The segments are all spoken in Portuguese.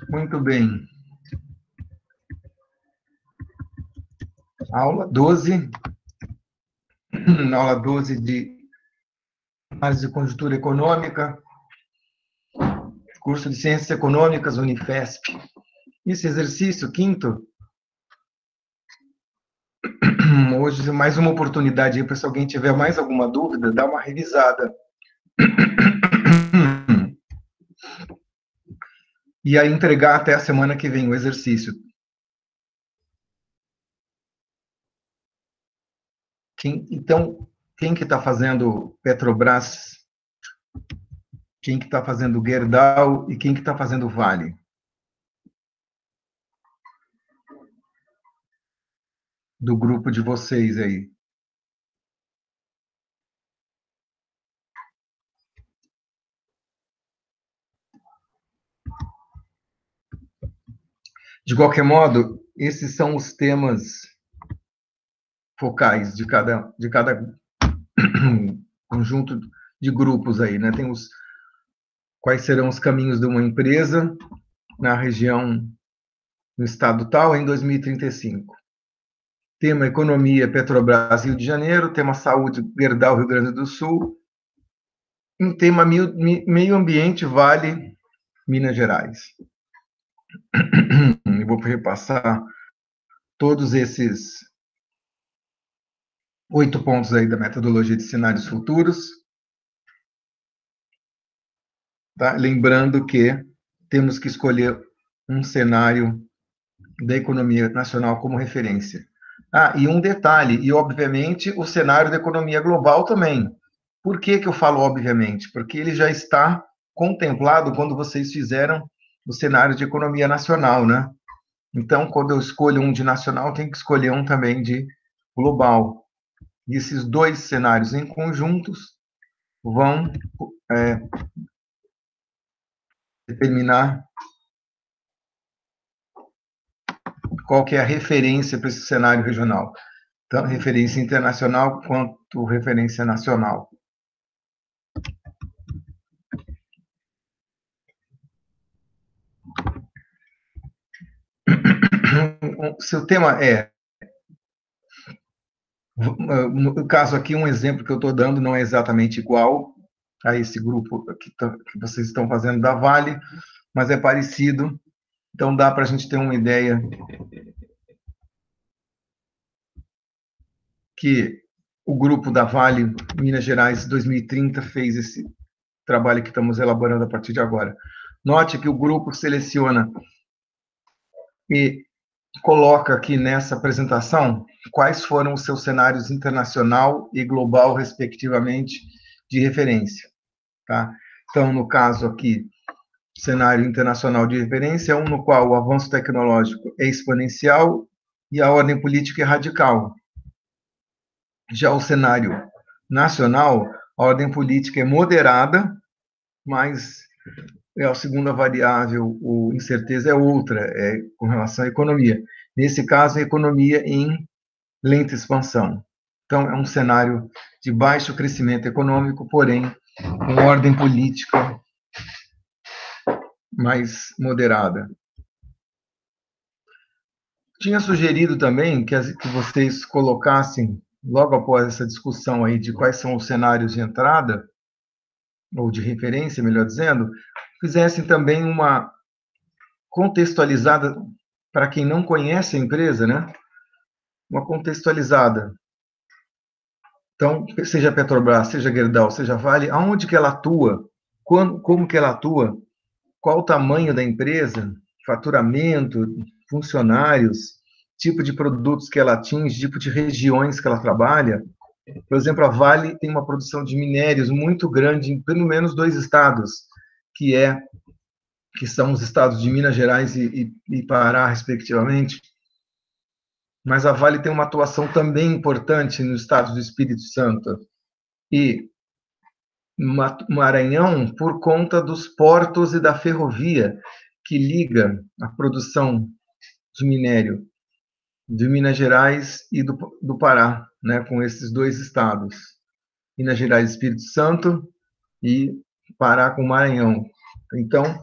Muito bem. Aula 12. Aula 12 de análise de conjuntura econômica, curso de Ciências Econômicas, Unifesp. Esse exercício, quinto, hoje mais uma oportunidade aí para se alguém tiver mais alguma dúvida, dar uma revisada. E aí entregar até a semana que vem o exercício. Então, quem que está fazendo Petrobras, quem que está fazendo Gerdau e quem que está fazendo Vale? Do grupo de vocês aí. De qualquer modo, esses são os temas focais de cada conjunto de grupos aí, né? Tem os quais serão os caminhos de uma empresa na região, no estado tal, em 2035. Tema economia, Petrobras, Rio de Janeiro. Tema saúde, Gerdau, Rio Grande do Sul. Em tema meio ambiente, Vale, Minas Gerais. Eu vou repassar todos esses 8 pontos aí da metodologia de cenários futuros. Tá? Lembrando que temos que escolher um cenário da economia nacional como referência. Ah, e um detalhe, e obviamente o cenário da economia global também. Por que que eu falo obviamente? Porque ele já está contemplado quando vocês fizeram o cenário de economia nacional, né? Então, quando eu escolho um de nacional, tem que escolher um também de global. E esses dois cenários em conjuntos vão determinar qual que é a referência para esse cenário regional, tanto referência internacional quanto referência nacional. Seu tema é, no caso aqui, um exemplo que eu estou dando não é exatamente igual a esse grupo que vocês estão fazendo da Vale, mas é parecido, então dá para a gente ter uma ideia que o grupo da Vale Minas Gerais 2030 fez esse trabalho que estamos elaborando a partir de agora. Note que o grupo seleciona e coloca aqui nessa apresentação quais foram os seus cenários internacional e global, respectivamente, de referência. Tá? Então, no caso aqui, cenário internacional de referência é um no qual o avanço tecnológico é exponencial e a ordem política é radical. Já o cenário nacional, a ordem política é moderada, mas a segunda variável, a incerteza é outra, é com relação à economia. Nesse caso, a economia em lenta expansão. Então, é um cenário de baixo crescimento econômico, porém, com ordem política mais moderada. Tinha sugerido também que vocês colocassem, logo após essa discussão aí de quais são os cenários de entrada, ou de referência, melhor dizendo, fizessem também uma contextualizada para quem não conhece a empresa, né? Uma contextualizada. Então, seja Petrobras, seja Gerdau, seja Vale, aonde que ela atua, como que ela atua, qual o tamanho da empresa, faturamento, funcionários, tipo de produtos que ela atinge, tipo de regiões que ela trabalha. Por exemplo, a Vale tem uma produção de minérios muito grande em pelo menos 2 estados, que são os estados de Minas Gerais e Pará, respectivamente. Mas a Vale tem uma atuação também importante no estado do Espírito Santo e Maranhão por conta dos portos e da ferrovia que liga a produção de minério de Minas Gerais e do Pará, né, com esses dois estados, Minas Gerais e Espírito Santo e Pará com Maranhão. Então,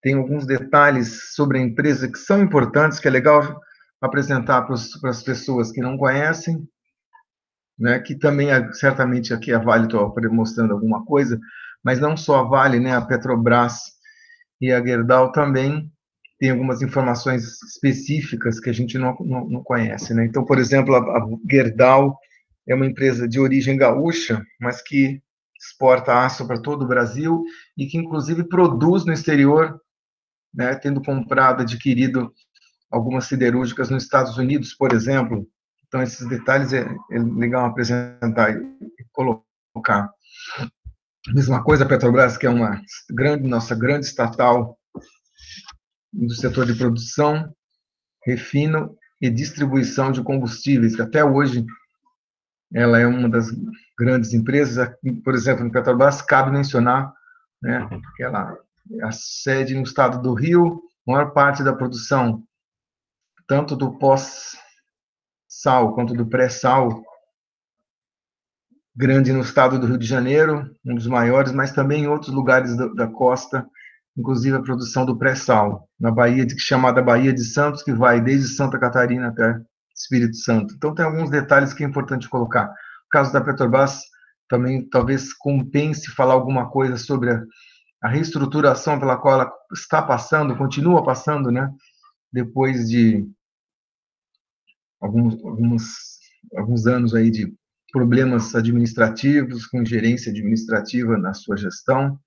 tem alguns detalhes sobre a empresa que são importantes, que é legal apresentar para as pessoas que não conhecem, né, que também, certamente, aqui a Vale estou mostrando alguma coisa, mas não só a Vale, né, a Petrobras e a Gerdau também tem algumas informações específicas que a gente não conhece, né? Então, por exemplo, a Gerdau é uma empresa de origem gaúcha, mas que exporta aço para todo o Brasil e que, inclusive, produz no exterior, né, tendo comprado, adquirido algumas siderúrgicas nos Estados Unidos, por exemplo. Então, esses detalhes é legal apresentar e colocar. Mesma coisa a Petrobras, que é uma nossa grande estatal do setor de produção, refino e distribuição de combustíveis, que até hoje ela é uma das grandes empresas. Por exemplo, no Petrobras, cabe mencionar, né, que ela é a sede no estado do Rio, maior parte da produção, tanto do pós-sal quanto do pré-sal, grande no estado do Rio de Janeiro, um dos maiores, mas também em outros lugares da costa, inclusive a produção do pré-sal, na Bahia, chamada Baía de Santos, que vai desde Santa Catarina até Espírito Santo. Então, tem alguns detalhes que é importante colocar. No caso da Petrobras, também talvez compense falar alguma coisa sobre a reestruturação pela qual ela está passando, continua passando, né? Depois de alguns anos aí de problemas administrativos, com gerência administrativa na sua gestão,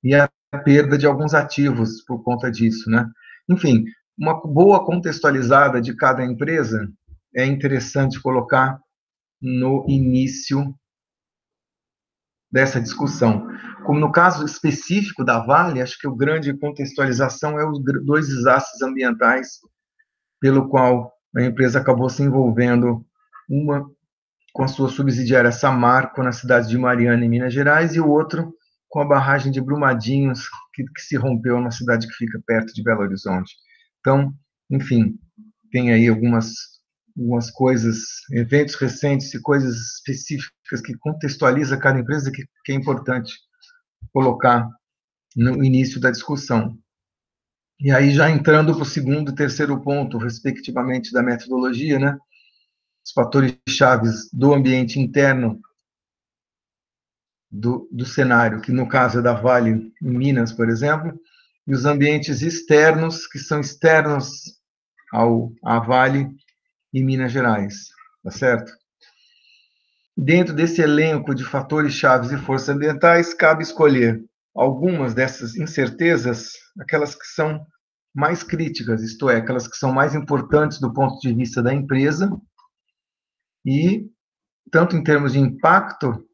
e a perda de alguns ativos por conta disso, né? Enfim, uma boa contextualizada de cada empresa é interessante colocar no início dessa discussão. Como no caso específico da Vale, acho que a grande contextualização é os dois desastres ambientais pelo qual a empresa acabou se envolvendo, uma com a sua subsidiária Samarco, na cidade de Mariana, em Minas Gerais, e o outro com a barragem de Brumadinhos, que se rompeu na cidade que fica perto de Belo Horizonte. Então, enfim, tem aí algumas coisas, eventos recentes e coisas específicas que contextualiza cada empresa que é importante colocar no início da discussão. E aí, já entrando para o segundo e terceiro ponto, respectivamente, da metodologia, né? Os fatores chaves do ambiente interno do cenário, que no caso é da Vale em Minas, por exemplo, e os ambientes externos, que são externos à Vale em Minas Gerais, tá certo? Dentro desse elenco de fatores chaves e forças ambientais, cabe escolher algumas dessas incertezas, aquelas que são mais críticas, isto é, aquelas que são mais importantes do ponto de vista da empresa, e tanto em termos de impacto,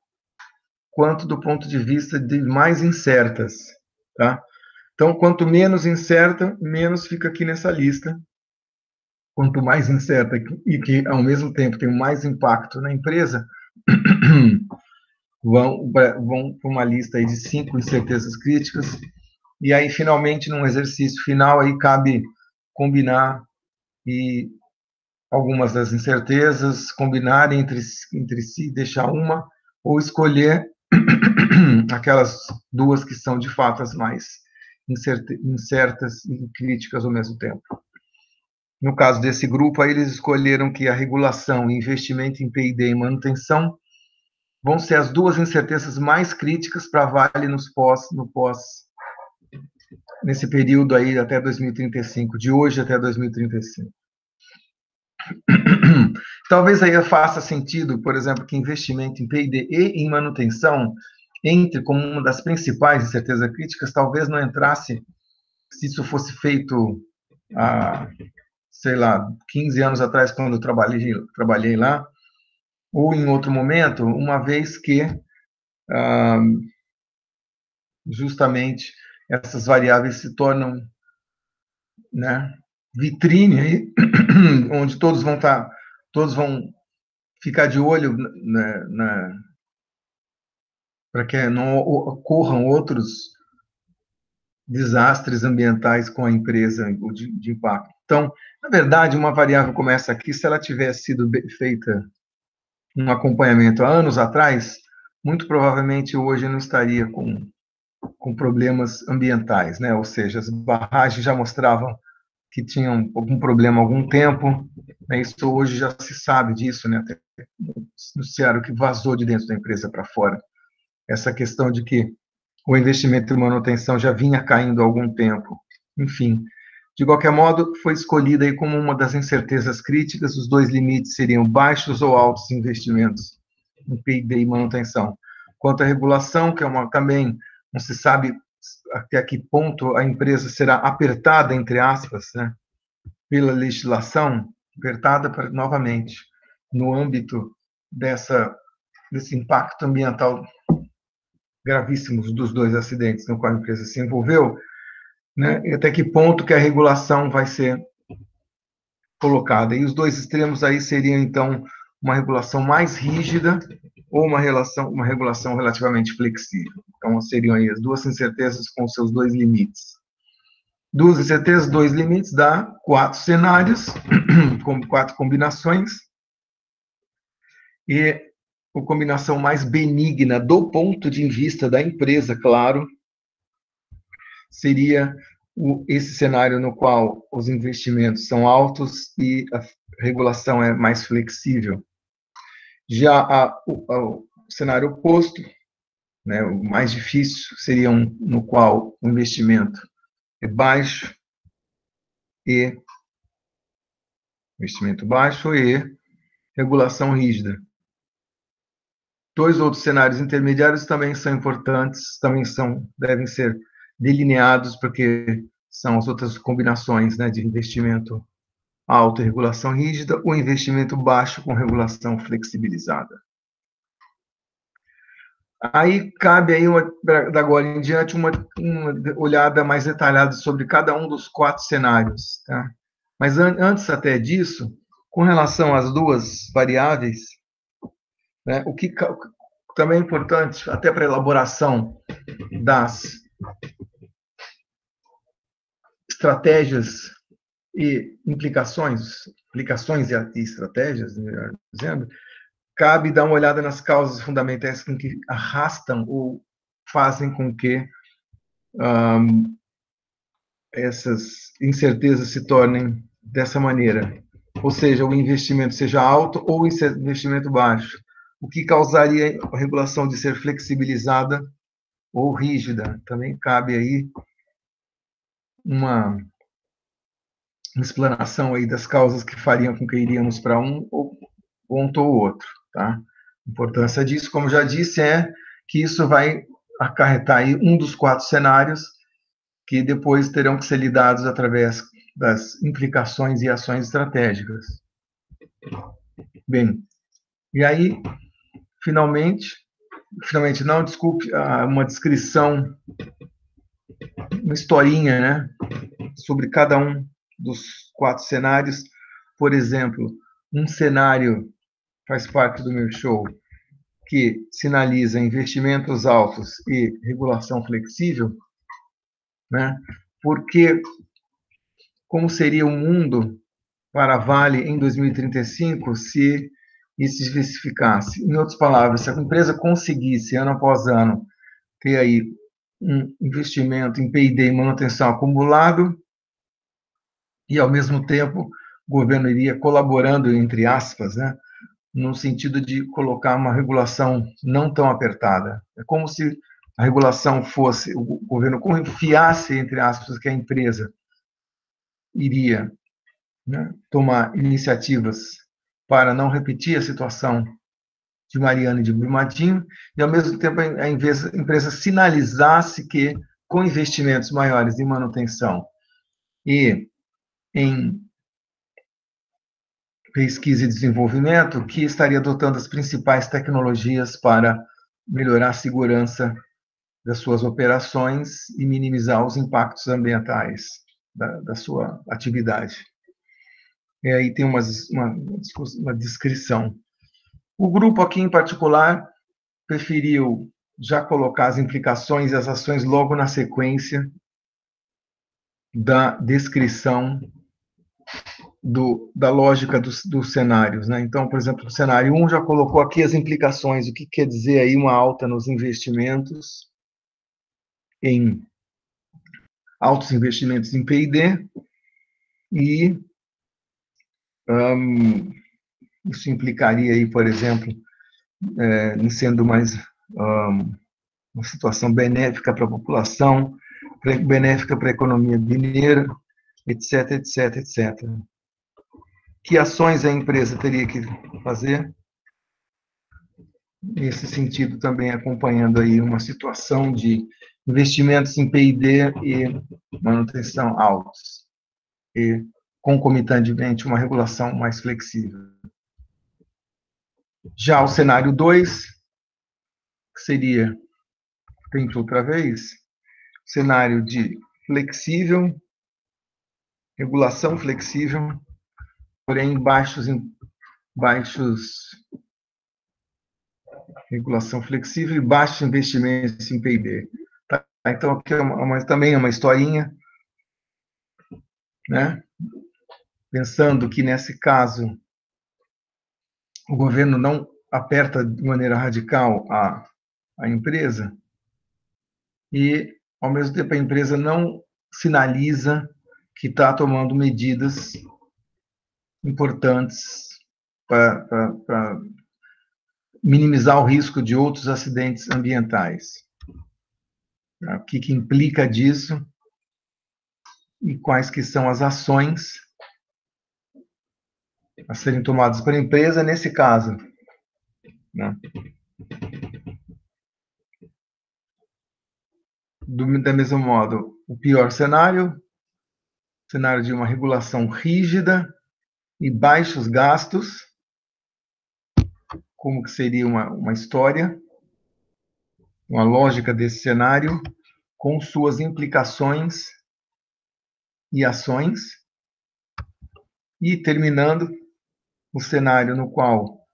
quanto do ponto de vista de mais incertas, tá? Então, quanto menos incerta, menos fica aqui nessa lista. Quanto mais incerta e que, ao mesmo tempo, tem mais impacto na empresa, vão para uma lista aí de 5 incertezas críticas. E aí, finalmente, num exercício final, aí cabe combinar e algumas das incertezas, combinar entre si, deixar uma, ou escolher aquelas duas que são, de fato, as mais incertas e críticas ao mesmo tempo. No caso desse grupo, aí eles escolheram que a regulação e investimento em P&D e manutenção vão ser as duas incertezas mais críticas para a Vale nesse período aí até 2035, de hoje até 2035. Talvez aí faça sentido, por exemplo, que investimento em P&D e em manutenção entre como uma das principais incertezas críticas, talvez não entrasse se isso fosse feito há, sei lá, 15 anos atrás, quando eu trabalhei lá, ou em outro momento, uma vez que justamente essas variáveis se tornam, né, vitrine aí, onde todos vão ficar de olho, né, para que não ocorram outros desastres ambientais com a empresa de impacto. Então, na verdade, uma variável como essa aqui, se ela tivesse sido feita um acompanhamento há anos atrás, muito provavelmente hoje não estaria com com problemas ambientais, né? Ou seja, as barragens já mostravam que tinham algum problema há algum tempo, né? Isso hoje já se sabe disso, né? Até noticiaram que vazou de dentro da empresa para fora. Essa questão de que o investimento em manutenção já vinha caindo há algum tempo. Enfim, de qualquer modo, foi escolhida aí como uma das incertezas críticas, os dois limites seriam baixos ou altos investimentos em P&D e manutenção. Quanto à regulação, que é uma também, não se sabe até que ponto a empresa será apertada, entre aspas, né, pela legislação, apertada novamente, no âmbito desse impacto ambiental gravíssimos dos dois acidentes no qual a empresa se envolveu, né, e até que ponto que a regulação vai ser colocada. E os dois extremos aí seriam, então, uma regulação mais rígida ou uma regulação relativamente flexível. Então, seriam aí as duas incertezas com seus dois limites. Duas incertezas, dois limites, dá 4 cenários, com 4 combinações, e a combinação mais benigna do ponto de vista da empresa, claro, seria esse cenário no qual os investimentos são altos e a regulação é mais flexível. Já o cenário oposto, né, o mais difícil, seria no qual o investimento é baixo e regulação rígida. Dois outros cenários intermediários também são importantes, devem ser delineados, porque são as outras combinações, né, de investimento alto e regulação rígida, ou investimento baixo com regulação flexibilizada. Aí cabe aí da agora em diante uma olhada mais detalhada sobre cada um dos 4 cenários, tá? Mas antes até disso, com relação às duas variáveis, né, o que também é importante, até para a elaboração das estratégias e implicações e estratégias, melhor dizendo, cabe dar uma olhada nas causas fundamentais que arrastam ou fazem com que essas incertezas se tornem dessa maneira. Ou seja, o investimento seja alto ou o investimento baixo. O que causaria a regulação de ser flexibilizada ou rígida? Também cabe aí uma explanação aí das causas que fariam com que iríamos para um ponto ou outro, tá? A importância disso, como já disse, é que isso vai acarretar aí um dos 4 cenários que depois terão que ser lidados através das implicações e ações estratégicas. Bem, e aí, finalmente não, desculpe, uma descrição, uma historinha, né, sobre cada um dos 4 cenários. Por exemplo, um cenário faz parte do meu show que sinaliza investimentos altos e regulação flexível, né? Porque como seria o mundo para a Vale em 2035 se isso se especificasse? Em outras palavras, se a empresa conseguisse, ano após ano, ter aí um investimento em P&D e manutenção acumulado, e, ao mesmo tempo, o governo iria colaborando, entre aspas, né, no sentido de colocar uma regulação não tão apertada. É como se a regulação fosse, o governo confiasse, entre aspas, que a empresa iria, né, tomar iniciativas para não repetir a situação de Mariana e de Brumadinho, e, ao mesmo tempo, a empresa sinalizasse que, com investimentos maiores em manutenção e em pesquisa e desenvolvimento, que estaria adotando as principais tecnologias para melhorar a segurança das suas operações e minimizar os impactos ambientais da sua atividade. E aí tem uma descrição. O grupo aqui, em particular, preferiu já colocar as implicações e as ações logo na sequência da descrição da lógica dos cenários, né? Então, por exemplo, o cenário 1 já colocou aqui as implicações, o que quer dizer aí uma alta nos investimentos em altos investimentos em P&D e isso implicaria aí, por exemplo, em sendo mais uma situação benéfica para a população, benéfica para a economia mineira, etc, etc, etc. Que ações a empresa teria que fazer? Nesse sentido, também acompanhando aí uma situação de investimentos em P&D e manutenção altos, e concomitantemente uma regulação mais flexível. Já o cenário 2, que seria, tento outra vez, cenário de flexível, regulação flexível, porém regulação flexível e baixos investimentos em P&D. Tá? Então, aqui também é uma historinha, né? Pensando que, nesse caso, o governo não aperta de maneira radical a empresa e, ao mesmo tempo, a empresa não sinaliza que está tomando medidas importantes para minimizar o risco de outros acidentes ambientais. O que implica disso e quais que são as ações a serem tomadas pela empresa nesse caso, né? Da mesmo modo, o pior cenário de uma regulação rígida e baixos gastos, como que seria uma história, uma lógica desse cenário, com suas implicações e ações, e terminando o cenário no qual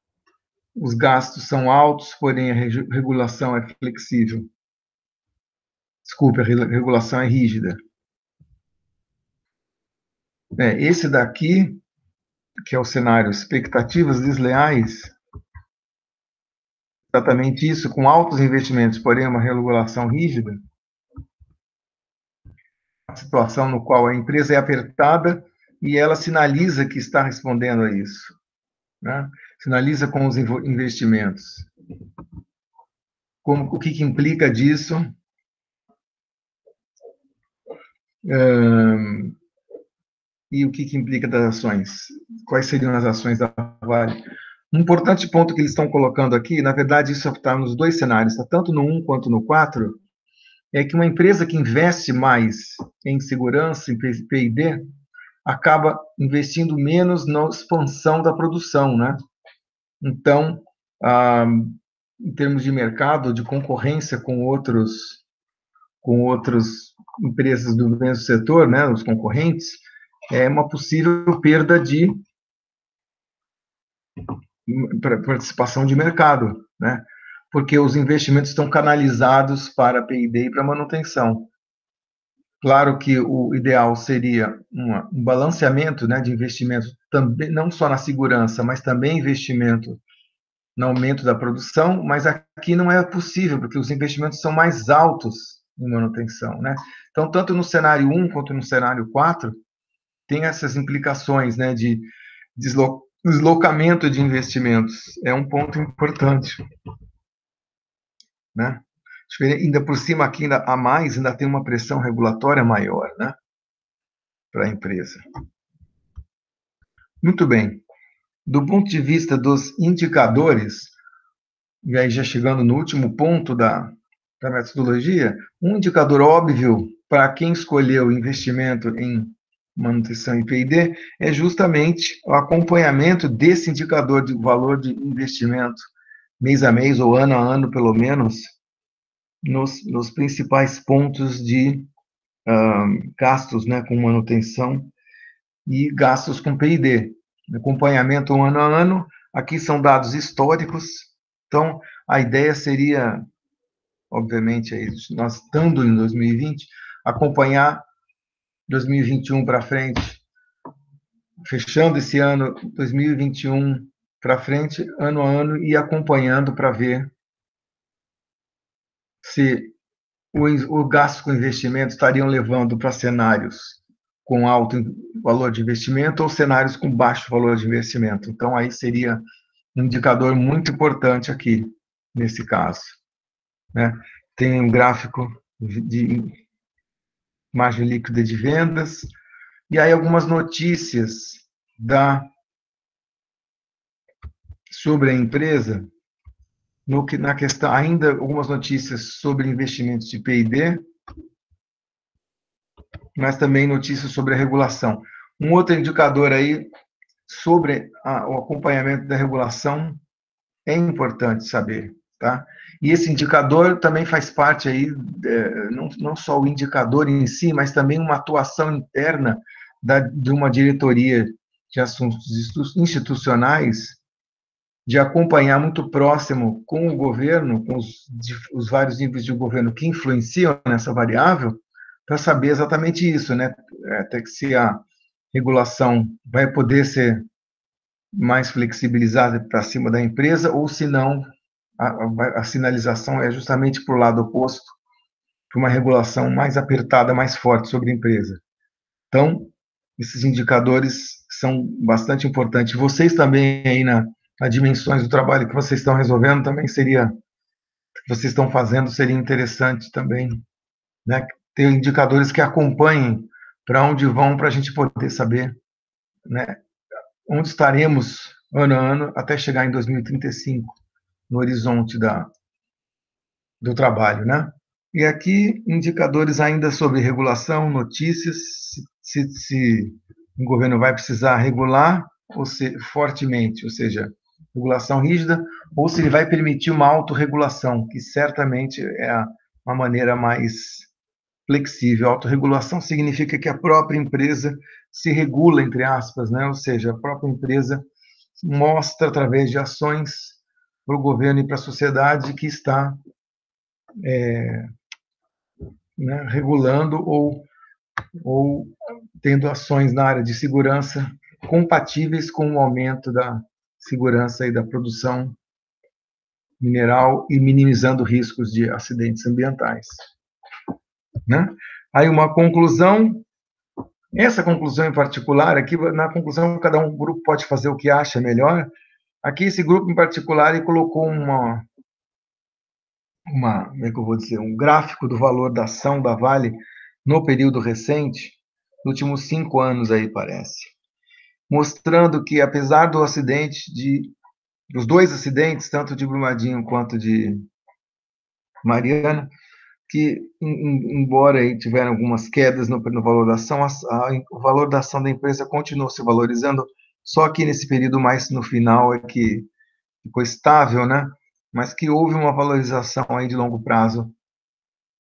os gastos são altos, porém a regulação é flexível. Desculpe, a regulação é rígida. Esse daqui, que é o cenário expectativas desleais, exatamente isso, com altos investimentos, porém uma regulação rígida, a situação no qual a empresa é apertada e ela sinaliza que está respondendo a isso, né? Sinaliza com os investimentos. O que implica disso? E o que implica das ações? Quais seriam as ações da Vale? Um importante ponto que eles estão colocando aqui, na verdade, isso está nos dois cenários, está tanto no 1 quanto no 4, é que uma empresa que investe mais em segurança, em P&D, acaba investindo menos na expansão da produção, né? Então, em termos de mercado, de concorrência com outras empresas do mesmo setor, né, os concorrentes, é uma possível perda de participação de mercado, né? Porque os investimentos estão canalizados para P&D e para manutenção. Claro que o ideal seria um balanceamento, né, de investimento, também, não só na segurança, mas também investimento no aumento da produção, mas aqui não é possível, porque os investimentos são mais altos em manutenção, né? Então, tanto no cenário 1 quanto no cenário 4, tem essas implicações, né, de deslocamento de investimentos. É um ponto importante, né? Ainda por cima, aqui ainda a mais, ainda tem uma pressão regulatória maior, né, para a empresa. Muito bem. Do ponto de vista dos indicadores, e aí já chegando no último ponto da metodologia, um indicador óbvio para quem escolheu investimento em manutenção em P&D é justamente o acompanhamento desse indicador de valor de investimento, mês a mês ou ano a ano, pelo menos, nos principais pontos de gastos, né, com manutenção e gastos com P&D. Acompanhamento ano a ano, aqui são dados históricos, então a ideia seria, obviamente, nós estando em 2020, acompanhar 2021 para frente, fechando esse ano 2021 para frente, ano a ano, e acompanhando para ver se o gasto com investimento estariam levando para cenários com alto valor de investimento ou cenários com baixo valor de investimento. Então, aí seria um indicador muito importante aqui, nesse caso. Né? Tem um gráfico de margem líquida de vendas, e aí algumas notícias sobre a empresa, na questão, ainda algumas notícias sobre investimentos de P&D, mas também notícias sobre a regulação. Um outro indicador aí sobre o acompanhamento da regulação é importante saber, tá? E esse indicador também faz parte aí, não só o indicador em si, mas também uma atuação interna de uma diretoria de assuntos institucionais, de acompanhar muito próximo com o governo, com os vários níveis de governo que influenciam nessa variável, para saber exatamente isso, né? Até que se a regulação vai poder ser mais flexibilizada para cima da empresa, ou se não, a sinalização é justamente para o lado oposto, para uma regulação mais apertada, mais forte sobre a empresa. Então, esses indicadores são bastante importantes. Vocês também aí nas dimensões do trabalho que vocês estão resolvendo, também que vocês estão fazendo, seria interessante também, né, ter indicadores que acompanhem para onde vão, para a gente poder saber, né, onde estaremos ano a ano até chegar em 2035, no horizonte do trabalho, né? E aqui, indicadores ainda sobre regulação, notícias, se o governo vai precisar regular fortemente, ou seja, regulação rígida, ou se ele vai permitir uma autorregulação, que certamente é uma maneira mais flexível. Autorregulação significa que a própria empresa se regula, entre aspas, né? Ou seja, a própria empresa mostra, através de ações, para o governo e para a sociedade que está né, regulando ou tendo ações na área de segurança compatíveis com o aumento da segurança e da produção mineral e minimizando riscos de acidentes ambientais. Né? Aí uma conclusão, essa conclusão em particular, aqui na conclusão cada um grupo pode fazer o que acha melhor. Aqui esse grupo em particular ele colocou como é que eu vou dizer, um gráfico do valor da ação da Vale no período recente, nos últimos 5 anos aí parece, mostrando que apesar dos dois acidentes, tanto de Brumadinho quanto de Mariana, que embora aí tiveram algumas quedas no valor da ação, o valor da ação da empresa continuou se valorizando, só que nesse período mais no final é que ficou estável, né? Mas que houve uma valorização aí de longo prazo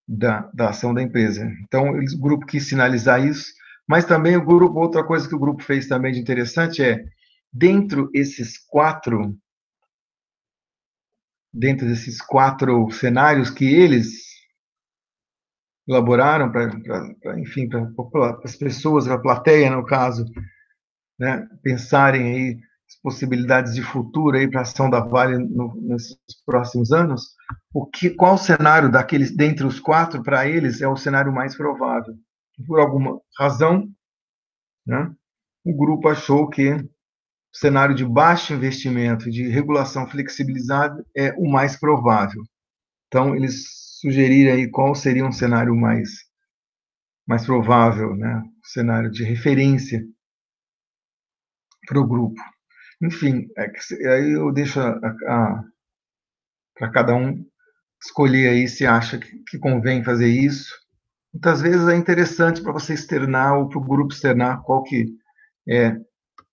da ação da empresa. Então, o grupo quis sinalizar isso, mas também outra coisa que o grupo fez também de interessante é, dentro desses quatro cenários que eles elaboraram enfim, para as pessoas, para a plateia, no caso, né, pensarem aí as possibilidades de futuro aí para a ação da Vale nesses próximos anos, qual cenário dentre os quatro, para eles, é o cenário mais provável? Por alguma razão, né, o grupo achou que o cenário de baixo investimento, de regulação flexibilizada, é o mais provável. Então, eles sugeriram aí qual seria um cenário mais provável, né? Um cenário de referência para o grupo. Enfim, aí eu deixo para cada um escolher aí se acha que convém fazer isso. Muitas vezes é interessante para você externar ou para o grupo externar qual que é,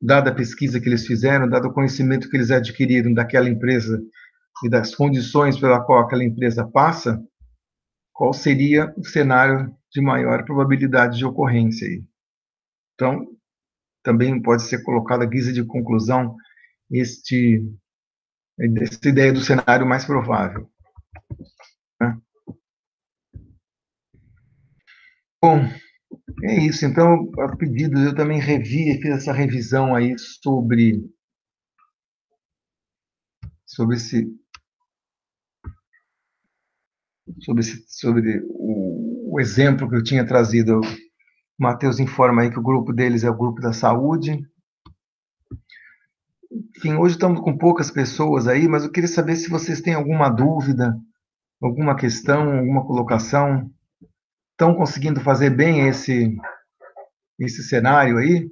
dada a pesquisa que eles fizeram, dado o conhecimento que eles adquiriram daquela empresa e das condições pela qual aquela empresa passa, qual seria o cenário de maior probabilidade de ocorrência aí. Então, também pode ser colocada a guisa de conclusão essa ideia do cenário mais provável. Né? Bom, é isso. Então, a pedido, eu também fiz essa revisão aí sobre sobre o exemplo que eu tinha trazido. O Matheus informa aí que o grupo deles é o grupo da saúde. Enfim, hoje estamos com poucas pessoas aí, mas eu queria saber se vocês têm alguma dúvida, alguma questão, alguma colocação. Estão conseguindo fazer bem esse cenário aí?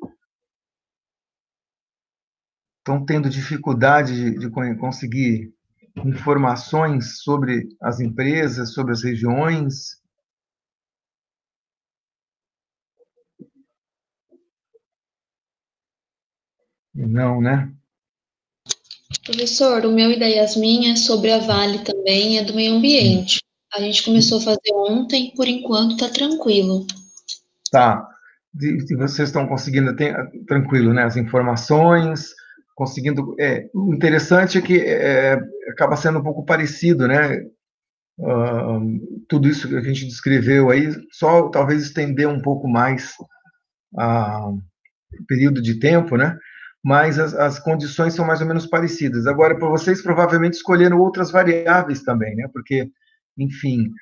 Estão tendo dificuldade de conseguir informações sobre as empresas, sobre as regiões? Não, né? Professor, o meu e da Yasmin é sobre a Vale também, é do meio ambiente. A gente começou a fazer ontem, por enquanto tá tranquilo. Tá. Vocês estão conseguindo, tranquilo, né? As informações, conseguindo. O interessante é que acaba sendo um pouco parecido, né? Ah, tudo isso que a gente descreveu aí, só talvez estender um pouco mais o período de tempo, né? Mas as condições são mais ou menos parecidas. Agora, para vocês, provavelmente escolheram outras variáveis também, né? Porque, enfim,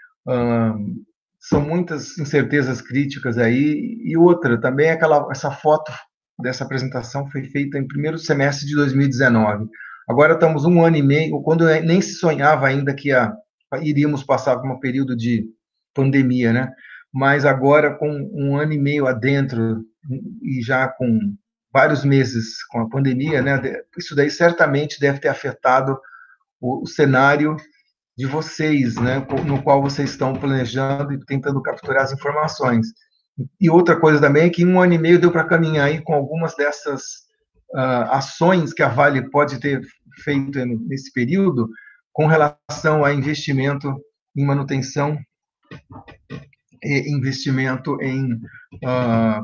são muitas incertezas críticas aí. E outra, também essa foto dessa apresentação foi feita em primeiro semestre de 2019. Agora estamos um ano e meio, quando nem se sonhava ainda que iríamos passar por um período de pandemia, né? Mas agora, com um ano e meio adentro e já com vários meses com a pandemia, né? Isso daí certamente deve ter afetado o cenário de vocês, né, no qual vocês estão planejando e tentando capturar as informações. E outra coisa também é que em um ano e meio deu para caminhar aí com algumas dessas ações que a Vale pode ter feito nesse período com relação a investimento em manutenção e investimento em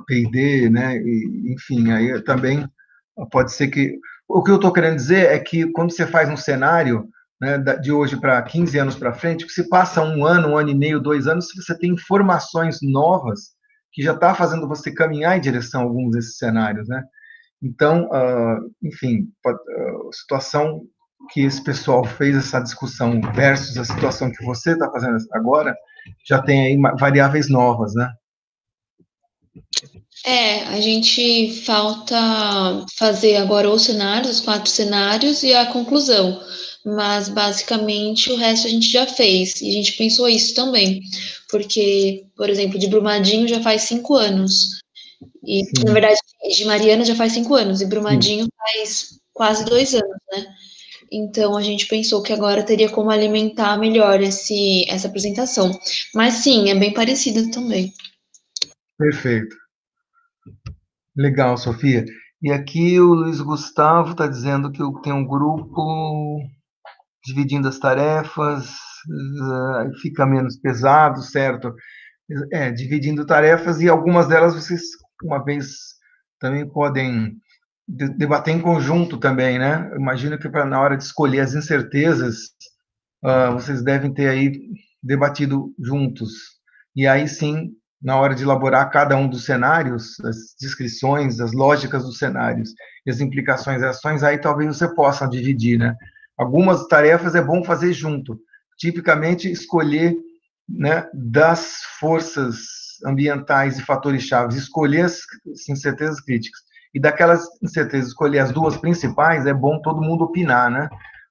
P&D, né? E, enfim, aí também pode ser que... O que eu estou querendo dizer é que quando você faz um cenário, né, de hoje para 15 anos para frente, que se passa um ano e meio, 2 anos, você tem informações novas que já está fazendo você caminhar em direção a alguns desses cenários, né? Então, enfim, a situação que esse pessoal fez essa discussão versus a situação que você está fazendo agora, já tem aí variáveis novas, né? A gente falta fazer agora os cenários, os 4 cenários e a conclusão. Mas basicamente o resto a gente já fez. E a gente pensou isso também. Porque, por exemplo, de Brumadinho já faz 5 anos. E, na Sim, verdade, de Mariana já faz 5 anos. E sim, Brumadinho faz quase 2 anos, né? Então a gente pensou que agora teria como alimentar melhor essa apresentação. Mas sim, é bem parecido também. perfeito. Legal, Sofia. E aqui o Luiz Gustavo está dizendo que tem um grupo dividindo as tarefas, fica menos pesado, certo? Dividindo tarefas e algumas delas vocês, uma vez, também podem debater em conjunto também, né? Eu imagino que na hora de escolher as incertezas, vocês devem ter aí debatido juntos. E aí sim, na hora de elaborar cada um dos cenários, as descrições, as lógicas dos cenários e as implicações e ações, aí talvez você possa dividir, né? Algumas tarefas é bom fazer junto. Tipicamente, escolher, né, das forças ambientais e fatores chaves, escolher as incertezas críticas. E daquelas incertezas, escolher as duas principais, é bom todo mundo opinar, né?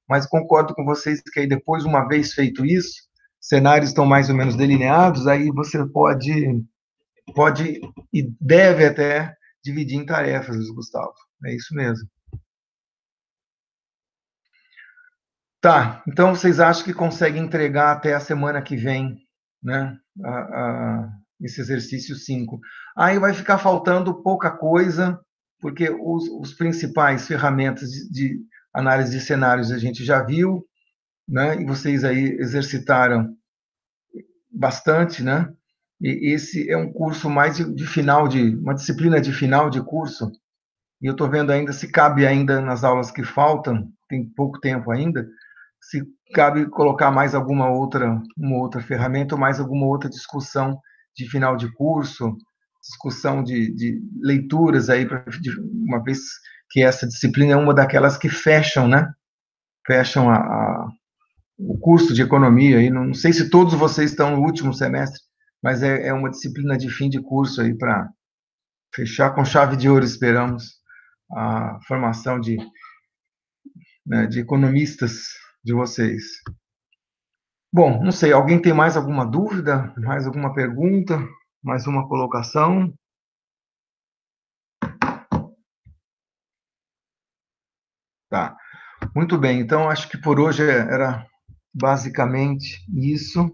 Mas concordo com vocês que aí depois, uma vez feito isso, cenários estão mais ou menos delineados, aí você pode e deve até dividir em tarefas, Gustavo. É isso mesmo. Tá, então vocês acham que conseguem entregar até a semana que vem, né? Esse exercício 5. Aí vai ficar faltando pouca coisa, porque os principais ferramentas de análise de cenários a gente já viu, né? E vocês aí exercitaram bastante, né? E esse é um curso mais de final uma disciplina de final de curso. E eu estou vendo ainda se cabe ainda nas aulas que faltam, tem pouco tempo ainda, se cabe colocar mais uma outra ferramenta ou mais alguma outra discussão de final de curso, discussão de leituras aí, uma vez que essa disciplina é uma daquelas que fecham, né? Fecham o curso de economia, aí, não sei se todos vocês estão no último semestre, mas é uma disciplina de fim de curso aí para fechar com chave de ouro, esperamos, a formação de economistas de vocês. Bom, não sei, alguém tem mais alguma dúvida, mais alguma pergunta, mais uma colocação? Tá, muito bem, então acho que por hoje era basicamente isso.